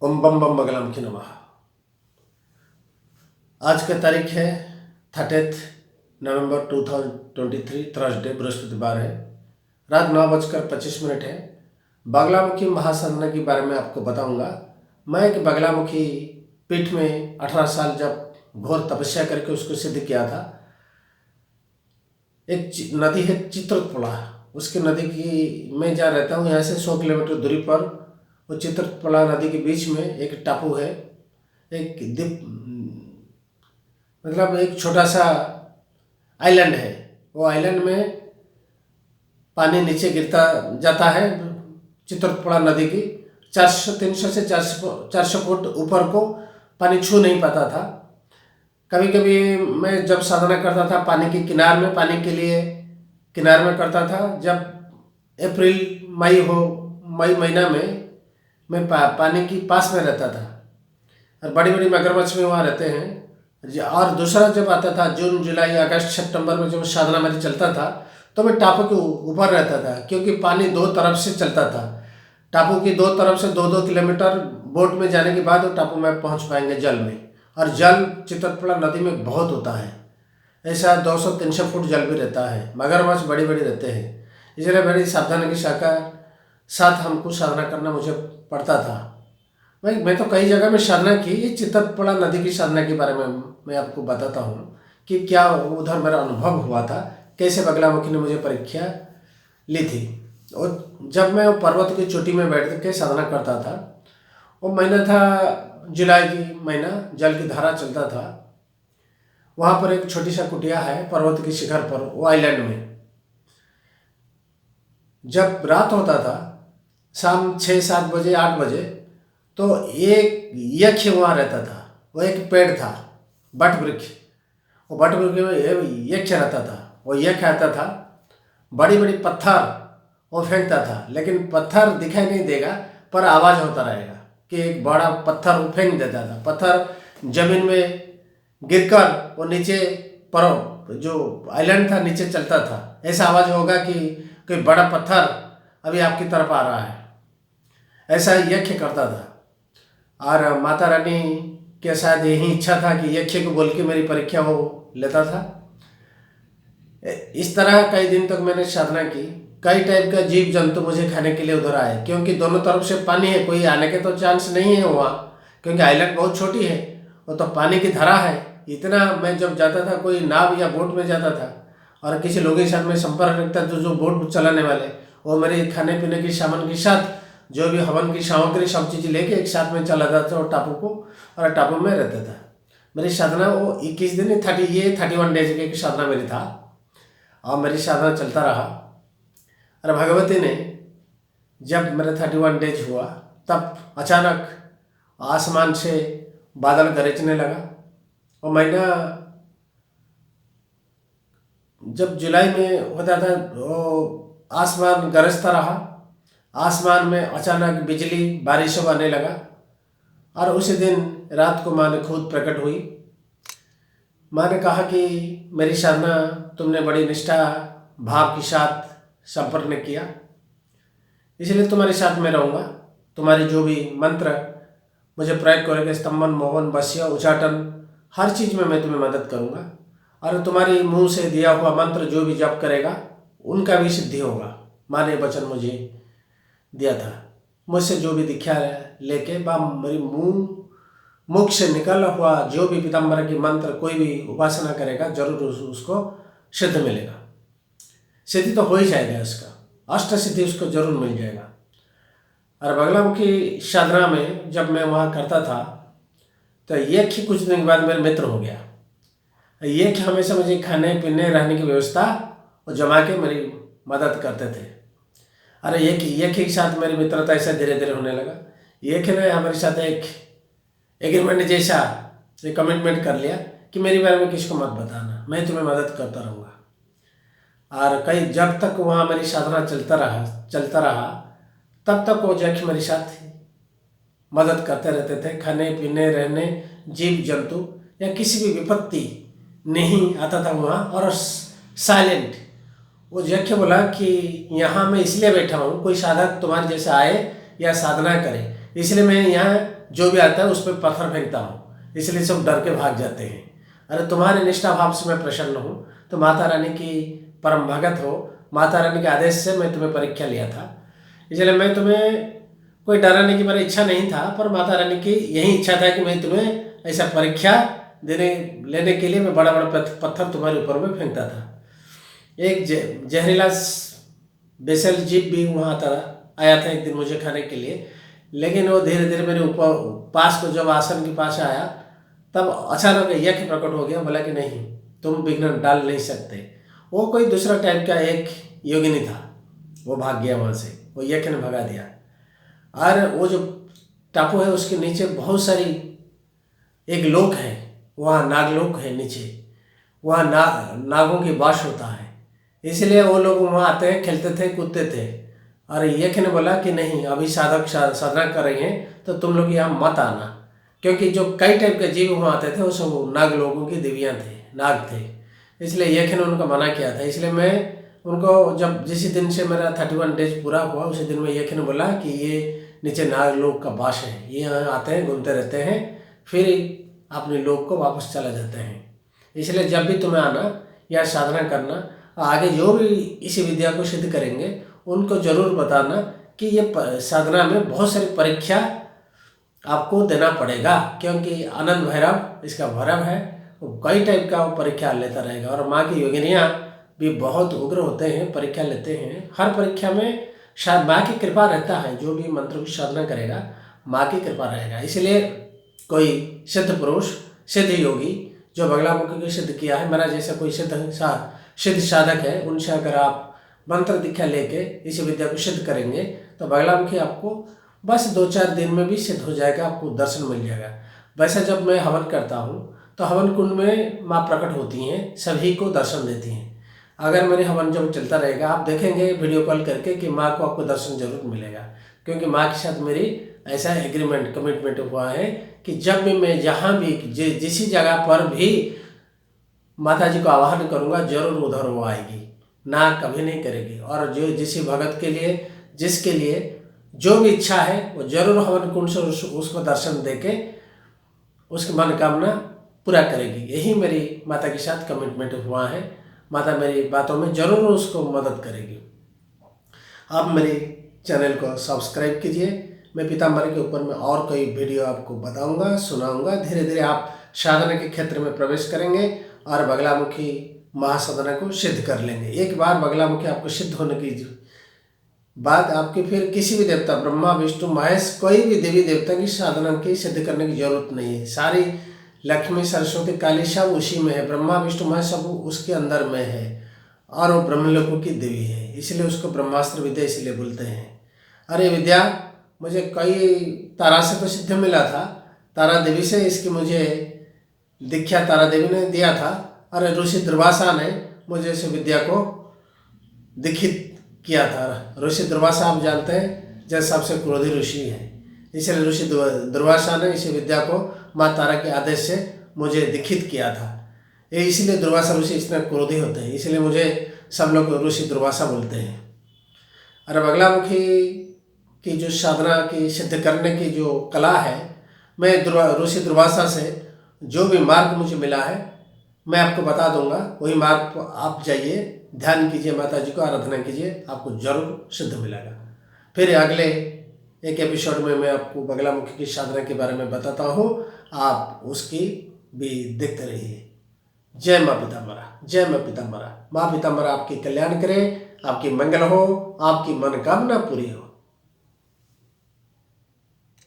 ओम बम बम बगलम की नमः। आज का तारीख है 30 नवंबर 2023, थर्सडे, बृहस्पतिवार है। रात 9:25 है। बगलामुखी महासाधना के बारे में आपको बताऊंगा। मैं एक बगलामुखी पीठ में 18 साल जब घोर तपस्या करके उसको सिद्ध किया था। एक नदी है चित्रकूटा, उसकी नदी की मैं जहाँ रहता हूँ यहाँ से 100 किलोमीटर दूरी पर वो चित्रकूटा नदी के बीच में एक टापू है। एक द्वीप, मतलब एक छोटा सा आइलैंड है। वो आइलैंड में पानी नीचे गिरता जाता है। चित्रकूटा नदी की 300 से 400 फुट ऊपर को पानी छू नहीं पाता था। कभी कभी मैं जब साधना करता था पानी के किनार में, पानी के लिए किनार में करता था। जब अप्रैल मई महीना में मैं पानी की पास में रहता था और बड़ी बड़ी मगरमच्छ में वहाँ रहते हैं। और दूसरा जब आता था जून जुलाई अगस्त सितंबर में, जब साधना मेरी चलता था तो मैं टापू के ऊपर रहता था, क्योंकि पानी दो तरफ से चलता था। टापू की दो तरफ से 2-2 किलोमीटर बोट में जाने के बाद वो टापू में पहुंच पाएंगे जल में। और जल चित्रकूटा नदी में बहुत होता है, ऐसा 200-300 फुट जल भी रहता है। मगरमच्छ बड़ी बड़ी रहते हैं, इसलिए बड़ी सावधानी के साथ हमको साधना करना मुझे पड़ता था। मैं तो कई जगह में साधना की। ये चित्रकूटा नदी की साधना के बारे में मैं आपको बताता हूँ कि क्या उधर मेरा अनुभव हुआ था, कैसे बगलामुखी ने मुझे परीक्षा ली थी। और जब मैं वो पर्वत की चोटी में बैठ के साधना करता था, वो महीना था जुलाई की महीना, जल की धारा चलता था। वहाँ पर एक छोटी सा कुटिया है पर्वत के शिखर पर, वो आइलैंड में। जब रात होता था, शाम 6-7 बजे 8 बजे, तो एक यक्ष वहाँ रहता था। वो एक पेड़ था, बट वृक्ष। वो बट वृक्ष में यक्ष रहता था। वो यक्ष आता था, बड़ी बड़ी पत्थर वो फेंकता था, लेकिन पत्थर दिखाई नहीं देगा पर आवाज़ होता रहेगा कि एक बड़ा पत्थर वो फेंक देता था। पत्थर जमीन में गिरकर वो नीचे पर जो आइलैंड था नीचे चलता था। ऐसा आवाज़ होगा कि कोई बड़ा पत्थर अभी आपकी तरफ आ रहा है। ऐसा यज्ञ करता था। और माता रानी के साथ यही इच्छा था कि यज्ञ को बोल के मेरी परीक्षा वो लेता था। इस तरह कई दिन तक मैंने साधना की। कई टाइप का जीव जंतु मुझे खाने के लिए उधर आए, क्योंकि दोनों तरफ से पानी है, कोई आने के तो चांस नहीं है वहाँ, क्योंकि आइलैंड बहुत छोटी है। वो तो पानी की धारा है। इतना मैं जब जाता था, कोई नाव या बोट में जाता था और किसी लोगों के साथ में संपर्क रखता था, जो बोट चलाने वाले, वो मेरे खाने पीने के सामान के साथ जो भी हवन की सामग्री सब चीज़ लेके एक साथ में चला जाता था और टापू को, और टापू में रहता था। मेरी साधना वो 21 दिन 31 डेज की साधना मेरी था। और मेरी साधना चलता रहा। और भगवती ने जब मेरा 31 डेज हुआ, तब अचानक आसमान से बादल गरजने लगा। और महीना जब जुलाई में होता था, वो आसमान गरजता रहा। आसमान में अचानक बिजली बारिश आने लगा। और उसी दिन रात को माँ ने खुद प्रकट हुई। माँ ने कहा कि मेरी साधना तुमने बड़ी निष्ठा भाव के साथ संपन्न किया, इसलिए तुम्हारे साथ मैं रहूँगा। तुम्हारे जो भी मंत्र मुझे प्रयोग करोगे, स्तंभन, मोहन, वश्य, उच्चाटन, हर चीज़ में मैं तुम्हें मदद करूँगा। और तुम्हारे मुंह से दिया हुआ मंत्र जो भी जप करेगा उनका भी सिद्धि होगा। माँ ने वचन मुझे दिया था। मुझसे जो भी दीक्षा लेके मेरी मुख से निकल हुआ जो भी पीताम्बर की मंत्र कोई भी उपासना करेगा, जरूर उसको सिद्ध मिलेगा। सिद्धि तो हो ही जाएगा, इसका अष्ट सिद्धि उसको जरूर मिल जाएगा। और बगलामुखी साधना में जब मैं वहाँ करता था, तो यज्ञ कुछ दिन के बाद मेरे मित्र हो गया। यज्ञ हमेशा मुझे खाने पीने रहने की व्यवस्था वो जमा के मेरी मदद करते थे। अरे यज्ञ के साथ मेरी मित्रता ऐसा धीरे धीरे होने लगा। यज्ञ ने हमारे साथ एक एग्रीमेंट जैसा एक कमिटमेंट कर लिया कि मेरे बारे में किसको मत बताना, मैं तुम्हें मदद करता रहूँगा। और कई जब तक वहाँ मेरी साधना चलता रहा तब तक वो यज्ञ मेरे साथ मदद करते रहते थे। खाने पीने, रहने, जीव जंतु या किसी भी विपत्ति नहीं आता था वहाँ। और साइलेंट वो यज्ञ बोला कि यहाँ मैं इसलिए बैठा हूँ, कोई साधक तुम्हारे जैसा आए या साधना करे, इसलिए मैं यहाँ जो भी आता है उस पर पत्थर फेंकता हूँ, इसलिए सब डर के भाग जाते हैं। अरे तुम्हारे निष्ठा भाव से मैं प्रसन्न हूँ, तो माता रानी की परम भगत हो, माता रानी के आदेश से मैं तुम्हें परीक्षा लिया था, इसलिए मैं तुम्हें कोई डराने की मेरी इच्छा नहीं था, पर माता रानी की यही इच्छा था कि मैं तुम्हें ऐसा परीक्षा लेने के लिए मैं बड़ा बड़ा पत्थर तुम्हारे ऊपर में फेंकता था। एक जहरीला बेसल जीव भी वहाँ आया था एक दिन मुझे खाने के लिए, लेकिन वो धीरे धीरे मेरे ऊपर पास को जब आसन के पास आया तब अचानक यज्ञ प्रकट हो गया। बोला कि नहीं, तुम विघ्न डाल नहीं सकते। वो कोई दूसरा टाइप का एक योगिनी था, वो भाग गया वहाँ से, वो यज्ञ ने भगा दिया। और वो जो टापू है उसके नीचे बहुत सारी एक लोक है, वहाँ नागलोक है नीचे, वहाँ नागों की वास होता है, इसलिए वो लोग वहाँ आते हैं, खेलते थे, कूदते थे। और यज्ञ ने बोला कि नहीं, अभी साधक साधना कर रही हैं तो तुम लोग यहाँ मत आना, क्योंकि जो कई टाइप के जीव वहाँ आते थे वो सब नाग लोगों की देवियाँ थे, नाग थे, इसलिए यज्ञ ने उनको मना किया था। इसलिए मैं उनको जब जिस दिन से मेरा 31 डेज पूरा हुआ उसी दिन में यज्ञ ने बोला कि ये नीचे नाग लोग का वास है, ये यहाँ आते हैं, घूमते रहते हैं, फिर अपने लोग को वापस चला जाते हैं। इसलिए जब भी तुम्हें आना या साधना करना, आगे जो भी इसी विद्या को सिद्ध करेंगे उनको जरूर बताना कि ये साधना में बहुत सारी परीक्षा आपको देना पड़ेगा, क्योंकि आनंद भैरव इसका भैरव है, वो कई टाइप का वो परीक्षा लेता रहेगा। और माँ की योगिनियाँ भी बहुत उग्र होते हैं, परीक्षा लेते हैं। हर परीक्षा में शायद माँ की कृपा रहता है, जो भी मंत्र की साधना करेगा माँ की कृपा रहेगा। इसलिए कोई सिद्ध पुरुष, सिद्ध योगी जो बगलामुखी को सिद्ध किया है, मेरा जैसा कोई सिद्ध साधक है, उनसे अगर आप मंत्र दीक्षा लेके इस विद्या को सिद्ध करेंगे तो बगलामुखी आपको बस 2-4 दिन में भी सिद्ध हो जाएगा, आपको दर्शन मिल जाएगा। वैसे जब मैं हवन करता हूँ तो हवन कुंड में माँ प्रकट होती हैं, सभी को दर्शन देती हैं। अगर मेरे हवन जब चलता रहेगा, आप देखेंगे वीडियो कॉल करके कि माँ को आपको दर्शन जरूर मिलेगा, क्योंकि माँ के साथ मेरी ऐसा एग्रीमेंट, कमिटमेंट हुआ है कि जब भी मैं जहाँ भी जिस जगह पर भी माता जी को आवाहन करूँगा जरूर उधर वो आएगी, ना कभी नहीं करेगी। और जो जिस भगत के लिए, जिसके लिए जो भी इच्छा है वो जरूर हवन कुंड से उसको दर्शन देके उसकी मनोकामना पूरा करेगी। यही मेरी माता के साथ कमिटमेंट हुआ है। माता मेरी बातों में जरूर उसको मदद करेगी। आप मेरे चैनल को सब्सक्राइब कीजिए। मैं पीताम्बर के ऊपर में और कई वीडियो आपको बताऊंगा, सुनाऊंगा। धीरे धीरे आप साधना के क्षेत्र में प्रवेश करेंगे और बगलामुखी महासाधना को सिद्ध कर लेंगे। एक बार बगलामुखी आपको सिद्ध होने की बाद आपकी फिर किसी भी देवता, ब्रह्मा विष्णु महेश, कोई भी देवी देवता की साधना की सिद्ध करने की जरूरत नहीं है। सारी लक्ष्मी सरस्वती काली सब उसी में है, ब्रह्मा विष्णु महेश सब उसके अंदर में है, और वो ब्रह्मलोकों की देवी है, इसलिए उसको ब्रह्मास्त्र विद्या इसलिए बोलते हैं। और ये विद्या मुझे कई तारा से तो सिद्ध मिला था, तारा देवी से इसकी मुझे दीक्षा तारा देवी ने दिया था, और ऋषि दुर्वासा ने मुझे इस विद्या को दीक्षित किया था। ऋषि दुर्वासा आप जानते हैं जो सबसे क्रोधी ऋषि है, इसलिए ऋषि दुर्वासा ने इस विद्या को माँ तारा के आदेश से मुझे दीक्षित किया था। ये इसलिए दुर्वासा ऋषि इतने क्रोधी होते हैं, इसलिए मुझे सब लोग ऋषि दुर्वासा बोलते हैं। और बगलामुखी की जो साधना की सिद्ध करने की जो कला है, मैं ऋषि दुर्वासा से जो भी मार्ग मुझे मिला है मैं आपको बता दूंगा। वही मार्ग पर आप जाइए, ध्यान कीजिए, माता जी को आराधना कीजिए, आपको जरूर सिद्ध मिलेगा। फिर अगले एक एपिसोड में मैं आपको बगलामुखी की साधना के बारे में बताता हूँ, आप उसकी भी देखते रहिए। जय माँ पीताम्बरा, जय माँ पीताम्बरा। माँ पीताम्बरा आपकी कल्याण करे, आपकी मंगल हो, आपकी मनोकामना पूरी हो।